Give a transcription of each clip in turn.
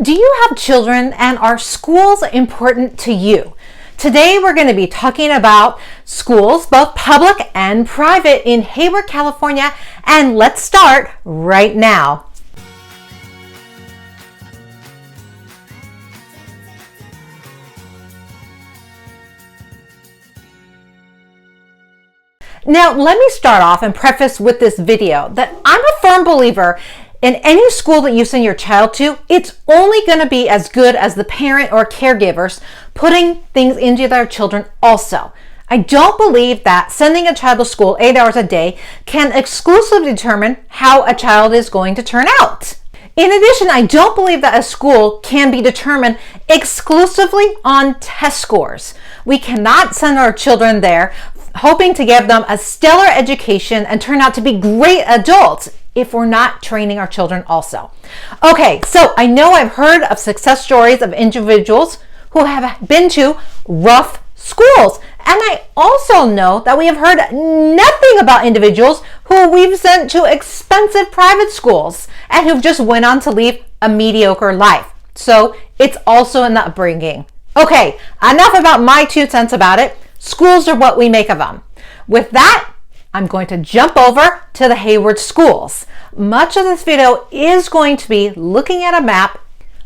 Do you have children, and are schools important to you? Today we're going to be talking about schools, both public and private, in Hayward, California, and let's start right now. Now, let me start off and preface with this video that I'm a firm believer in any school that you send your child to, it's only going to be as good as the parent or caregivers putting things into their children also. I don't believe that sending a child to school 8 hours a day can exclusively determine how a child is going to turn out. In addition, I don't believe that a school can be determined exclusively on test scores. We cannot send our children there hoping to give them a stellar education and turn out to be great adults if we're not training our children also. Okay, so I know I've heard of success stories of individuals who have been to rough schools. And I also know that we have heard nothing about individuals who we've sent to expensive private schools and who've just went on to lead a mediocre life. So it's also in the upbringing. Okay, enough about my 2 cents about it. Schools are what we make of them. With that, I'm going to jump over to the Hayward schools. Much of this video is going to be looking at a map.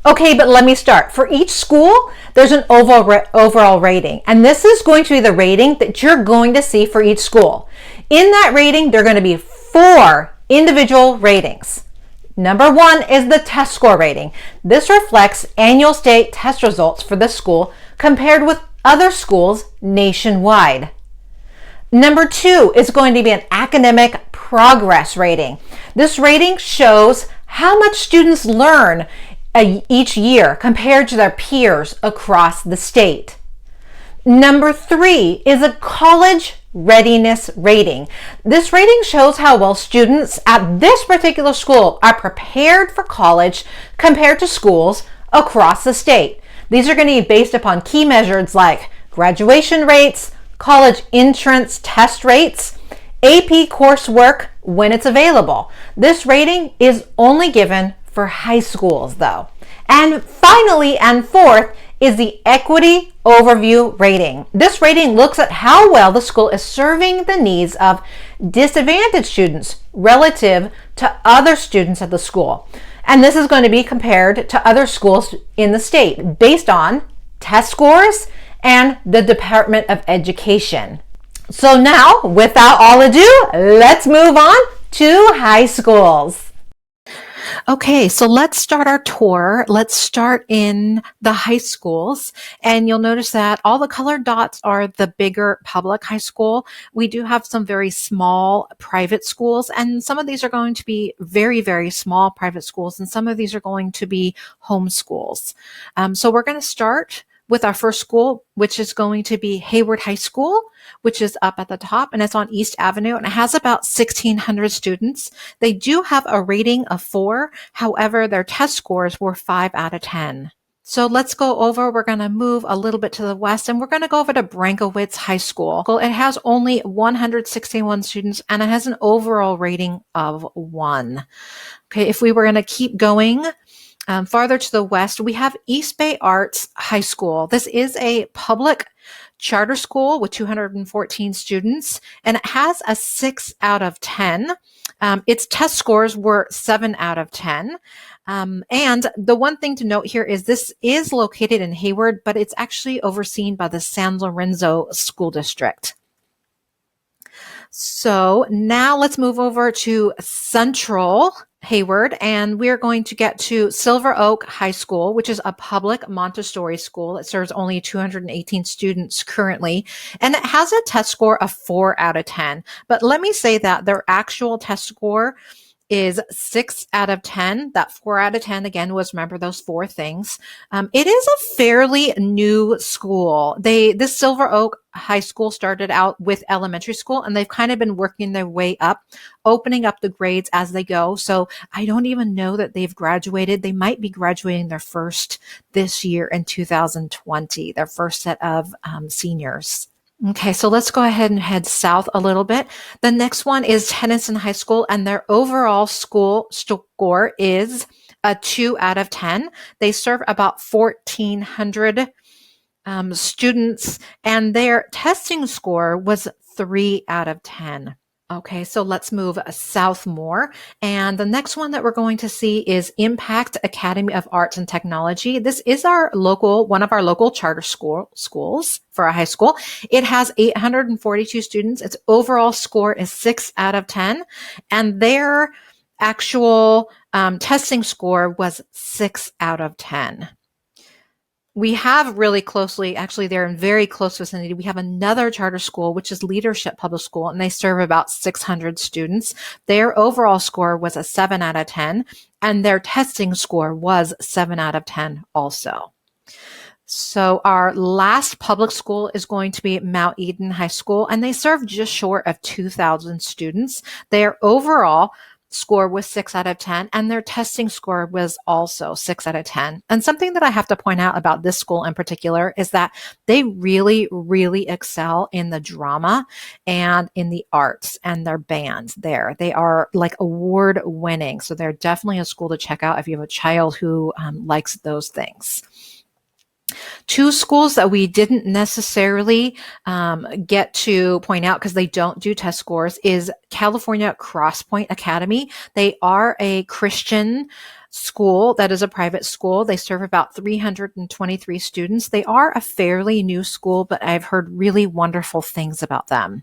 Okay, but let me start. For each school, there's an overall rating, and this is going to be the rating that you're going to see for each school. In that rating, there are going to be 4 individual ratings. Number 1 is the test score rating. This reflects annual state test results for the school compared with other schools nationwide. Number 2 is going to be an academic progress rating. This rating shows how much students learn each year compared to their peers across the state. Number 3 is a college readiness rating. This rating shows how well students at this particular school are prepared for college compared to schools across the state. These are going to be based upon key measures like graduation rates, college entrance test rates, AP coursework when it's available. This rating is only given for high schools though. And finally, and 4th, is the equity overview rating. This rating looks at how well the school is serving the needs of disadvantaged students relative to other students at the school. And this is going to be compared to other schools in the state based on test scores and the Department of Education. So now, without all ado, let's move on to high schools. Okay, so let's start our tour. Let's start in the high schools. And you'll notice that all the colored dots are the bigger public high school. We do have some very small private schools, and some of these are going to be very, very small private schools, and some of these are going to be home schools. So we're going to start with our first school, which is going to be Hayward High School, which is up at the top, and it's on East Avenue, and it has about 1,600 students. They do have a rating of 4. However, their test scores were 5 out of 10. So let's go over, we're going to move a little bit to the west, and we're going to go over to Brankowitz High School. It has only 161 students, and it has an overall rating of 1. Okay, if we were going to keep going, farther to the west, we have East Bay Arts High School. This is a public charter school with 214 students, and it has a 6 out of 10. Its test scores were 7 out of 10. And the one thing to note here is this is located in Hayward, but it's actually overseen by the San Lorenzo School District. So now let's move over to Central Hayward, and we're going to get to Silver Oak High School, which is a public Montessori school. It serves only 218 students currently, and it has a test score of 4 out of 10. But let me say that their actual test score is 6 out of 10. That 4 out of 10 again was, remember those 4 things. It is a fairly new school. This Silver Oak High School started out with elementary school, and they've kind of been working their way up, opening up the grades as they go. So I don't even know that they've graduated. They might be graduating their first this year in 2020, their first set of seniors. Okay, so let's go ahead and head south a little bit. The next one is Tennyson High School, and their overall school score is a 2 out of 10. They serve about 1,400 students, and their testing score was 3 out of 10. Okay, so let's move south more. And the next one that we're going to see is Impact Academy of Arts and Technology. This is one of our local charter schools for a high school. It has 842 students. Its overall score is 6 out of 10. And their actual testing score was 6 out of 10. We have really closely, actually they're in very close vicinity. We have another charter school, which is Leadership Public School, and they serve about 600 students. Their overall score was a 7 out of 10, and their testing score was 7 out of 10 also. So our last public school is going to be Mount Eden High School, and they serve just short of 2,000 students. Their overall score was 6 out of 10, and their testing score was also 6 out of 10. And something that I have to point out about this school in particular is that they really, really excel in the drama and in the arts and their bands there. They are like award winning. So they're definitely a school to check out if you have a child who likes those things. Two schools that we didn't necessarily get to point out because they don't do test scores is California Crosspoint Academy. They are a Christian school that is a private school. They serve about 323 students. They are a fairly new school, but I've heard really wonderful things about them.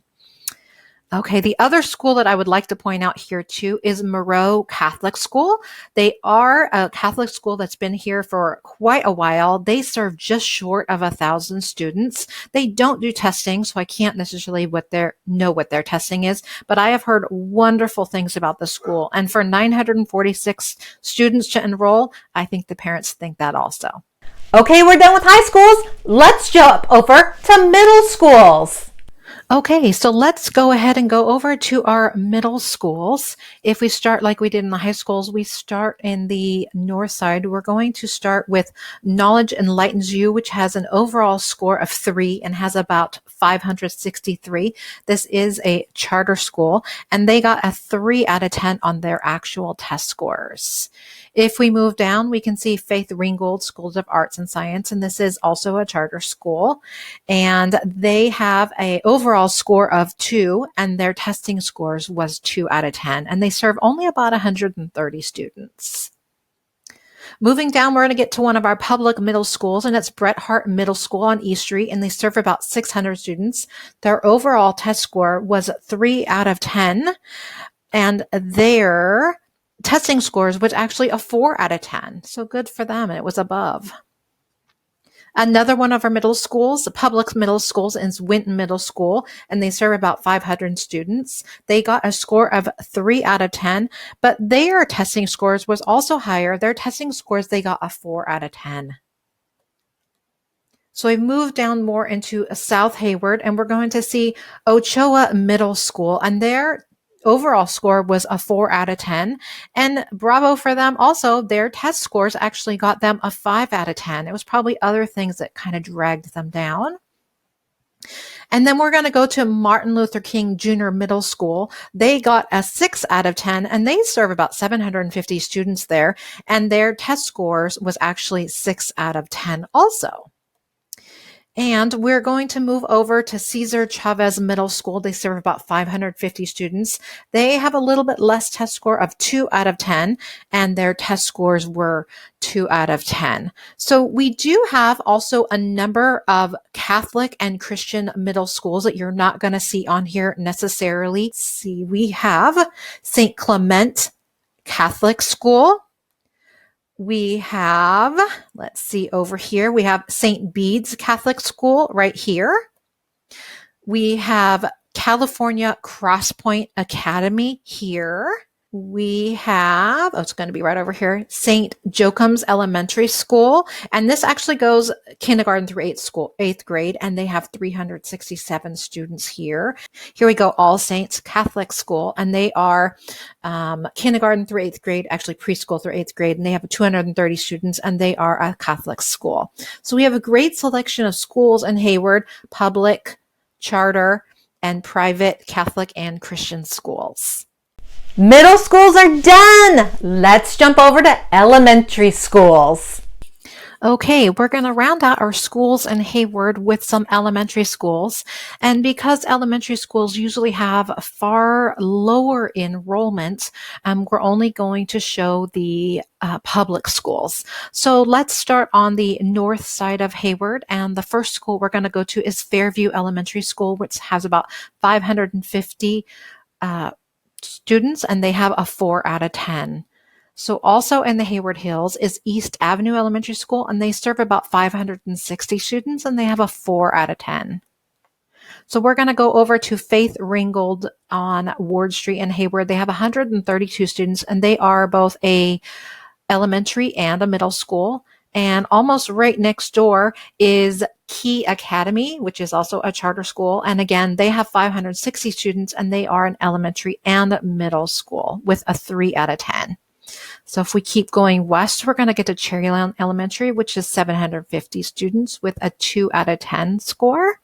Okay, the other school that I would like to point out here too is Moreau Catholic School. They are a Catholic school that's been here for quite a while. They serve just short of 1,000 students. They don't do testing, so I can't necessarily know what their testing is, but I have heard wonderful things about the school. And for 946 students to enroll, I think the parents think that also. Okay, we're done with high schools. Let's jump over to middle schools. Okay, so let's go ahead and go over to our middle schools. If we start like we did in the high schools, we start in the north side. We're going to start with Knowledge Enlightens You, which has an overall score of 3 and has about 563. This is a charter school, and they got a 3 out of 10 on their actual test scores. If we move down, we can see Faith Ringgold Schools of Arts and Science, and this is also a charter school. And they have an overall score of 2, and their testing scores was 2 out of 10, and they serve only about 130 students. Moving down, we're going to get to one of our public middle schools, and it's Bret Harte Middle School on East Street, and they serve about 600 students. Their overall test score was 3 out of 10, and their testing scores was actually a 4 out of 10. So good for them. And it was above. Another one of our middle schools, public middle schools, is Winton Middle School, and they serve about 500 students. They got a score of 3 out of 10, but their testing scores was also higher. Their testing scores, they got a 4 out of 10. So we've moved down more into South Hayward, and we're going to see Ochoa Middle School, and their overall score was a 4 out of 10, and bravo for them. Also, their test scores actually got them a 5 out of 10. It was probably other things that kind of dragged them down. And then we're going to go to Martin Luther King Jr. Middle School. They got a 6 out of 10, and they serve about 750 students there, and their test scores was actually 6 out of 10 also. And we're going to move over to Cesar Chavez Middle School. They serve about 550 students. They have a little bit less test score of 2 out of 10, and their test scores were 2 out of 10. So we do have also a number of Catholic and Christian middle schools that you're not going to see on here necessarily. See, we have St. Clement Catholic School. We have, let's see over here, we have St. Bede's Catholic School right here. We have California Crosspoint Academy here. We have, it's going to be right over here, St. Joachim's Elementary School. And this actually goes kindergarten through 8th grade, and they have 367 students here. Here we go, All Saints Catholic School, and they are kindergarten through 8th grade, actually preschool through 8th grade, and they have 230 students, and they are a Catholic school. So we have a great selection of schools in Hayward, public, charter, and private Catholic and Christian schools. Middle schools are done. Let's jump over to elementary schools. Okay, we're going to round out our schools in Hayward with some elementary schools. And because elementary schools usually have far lower enrollment, we're only going to show the public schools. So let's start on the north side of Hayward. And the first school we're going to go to is Fairview Elementary School, which has about 550 students, and they have a 4 out of 10. So also in the Hayward Hills is East Avenue Elementary School, and they serve about 560 students, and they have a 4 out of 10. So we're going to go over to Faith Ringgold on Ward Street in Hayward. They have 132 students, and they are both a elementary and a middle school. And almost right next door is Key Academy, which is also a charter school. And again, they have 560 students, and they are an elementary and middle school with a 3 out of 10. So if we keep going west, we're going to get to Cherryland Elementary, which is 750 students with a 2 out of 10 score.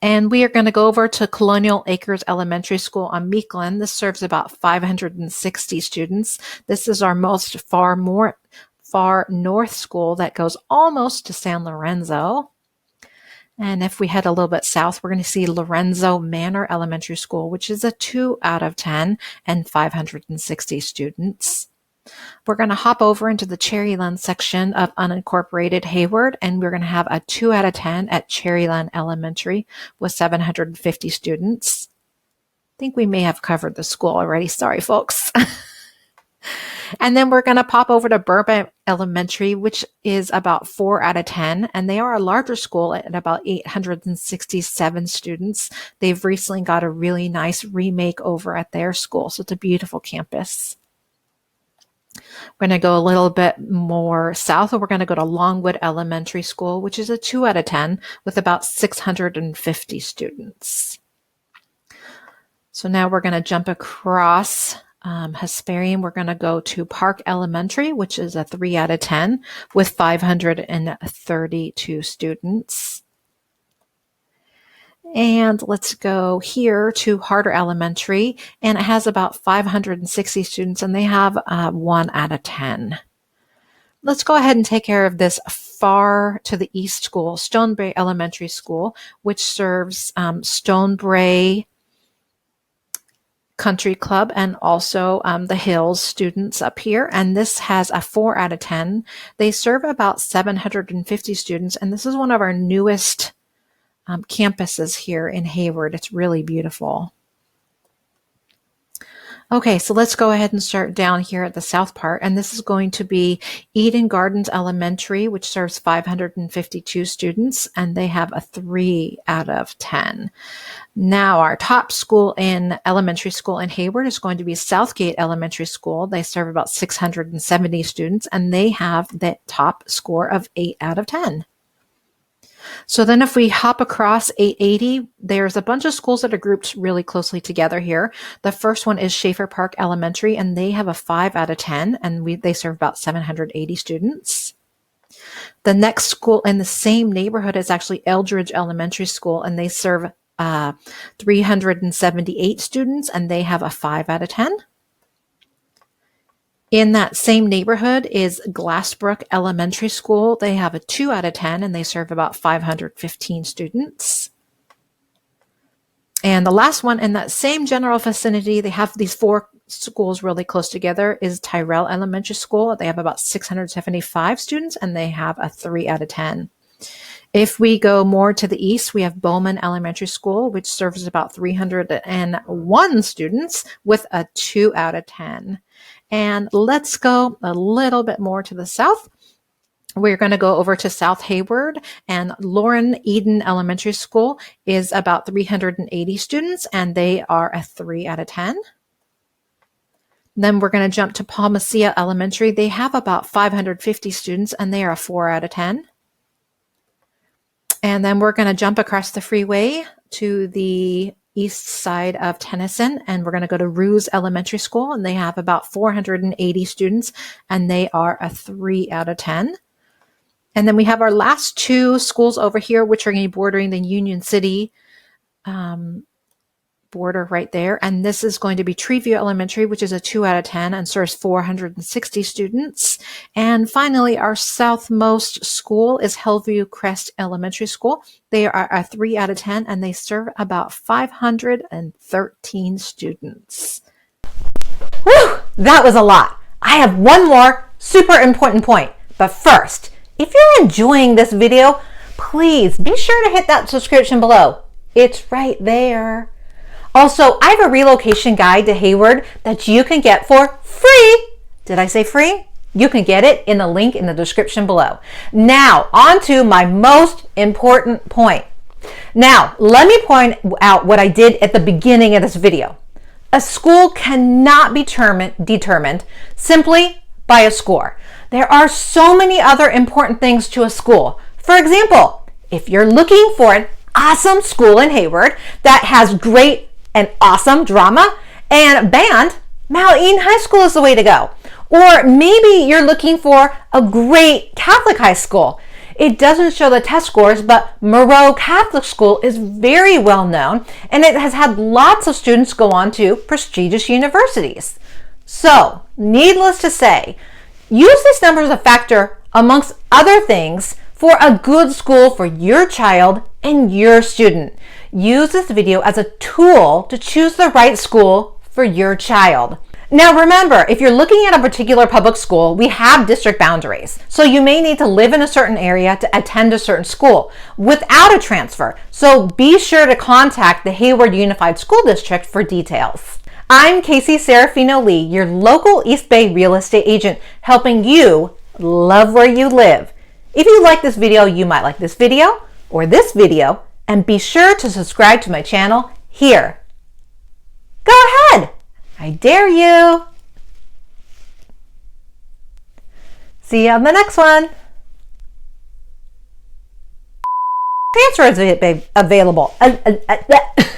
And we are going to go over to Colonial Acres Elementary School on Meekland. This serves about 560 students. This is our most far north school that goes almost to San Lorenzo. And if we head a little bit south, we're going to see Lorenzo Manor Elementary School, which is a 2 out of 10 and 560 students. We're going to hop over into the Cherryland section of unincorporated Hayward, and we're going to have a 2 out of 10 at Cherryland Elementary with 750 students. I think we may have covered the school already. Sorry, folks. And then we're going to pop over to Burbank Elementary, which is about 4 out of 10. And they are a larger school at about 867 students. They've recently got a really nice remake over at their school. So it's a beautiful campus. We're going to go a little bit more south, and we're going to go to Longwood Elementary School, which is a 2 out of 10 with about 650 students. So now we're going to jump across Hesperian. We're going to go to Park Elementary, which is a 3 out of 10 with 532 students. And let's go here to Harder Elementary, and it has about 560 students, and they have 1 out of 10. Let's go ahead and take care of this far to the east school, Stonebrae Elementary School, which serves Stonebrae Country Club and also the Hills students up here. And this has a 4 out of 10. They serve about 750 students, and this is one of our newest campuses here in Hayward. It's really beautiful. Okay, so let's go ahead and start down here at the south part, and this is going to be Eden Gardens Elementary, which serves 552 students, and they have a 3 out of 10. Now, our top school in elementary school in Hayward is going to be Southgate Elementary School. They serve about 670 students, and they have the top score of 8 out of 10. So then if we hop across 880, there's a bunch of schools that are grouped really closely together here. The first one is Schaefer Park Elementary, and they have a 5 out of 10, and they serve about 780 students. The next school in the same neighborhood is actually Eldridge Elementary School, and they serve 378 students, and they have a 5 out of 10. In that same neighborhood is Glassbrook Elementary School. They have a 2 out of 10, and they serve about 515 students. And the last one in that same general vicinity, they have these 4 schools really close together, is Tyrell Elementary School. They have about 675 students, and they have a 3 out of 10. If we go more to the east, we have Bowman Elementary School, which serves about 301 students with a 2 out of 10. And let's go a little bit more to the south. We're going to go over to South Hayward, and Lauren Eden Elementary School is about 380 students, and they are a 3 out of 10. Then we're going to jump to Palmacia Elementary. They have about 550 students, and they are a 4 out of 10. And then we're going to jump across the freeway to the east side of Tennyson, and we're going to go to Ruse Elementary School, and they have about 480 students, and they are a 3 out of 10. And then we have our last 2 schools over here, which are going to be bordering the Union City border right there. And this is going to be Treeview Elementary, which is a 2 out of 10 and serves 460 students. And finally, our southmost school is Hellview Crest Elementary School. They are a 3 out of 10 and they serve about 513 students. Whew, that was a lot. I have one more super important point. But first, if you're enjoying this video, please be sure to hit that subscription below. It's right there. Also, I have a relocation guide to Hayward that you can get for free. Did I say free? You can get it in the link in the description below. Now, on to my most important point. Now, let me point out what I did at the beginning of this video. A school cannot be determined simply by a score. There are so many other important things to a school. For example, if you're looking for an awesome school in Hayward that has great and awesome drama and band, Mount Eden High School is the way to go. Or maybe you're looking for a great Catholic high school. It doesn't show the test scores, but Moreau Catholic School is very well known and it has had lots of students go on to prestigious universities. So, needless to say, use this number as a factor amongst other things for a good school for your child and your student. Use this video as a tool to choose the right school for your child. Now remember, if you're looking at a particular public school, we have district boundaries. So you may need to live in a certain area to attend a certain school without a transfer. So be sure to contact the Hayward Unified School District for details. I'm Casey Serafino-Lee, your local East Bay real estate agent, helping you love where you live. If you like this video, you might like this video or this video, and be sure to subscribe to my channel here. Go ahead! I dare you. See you on the next one. Transfer is available.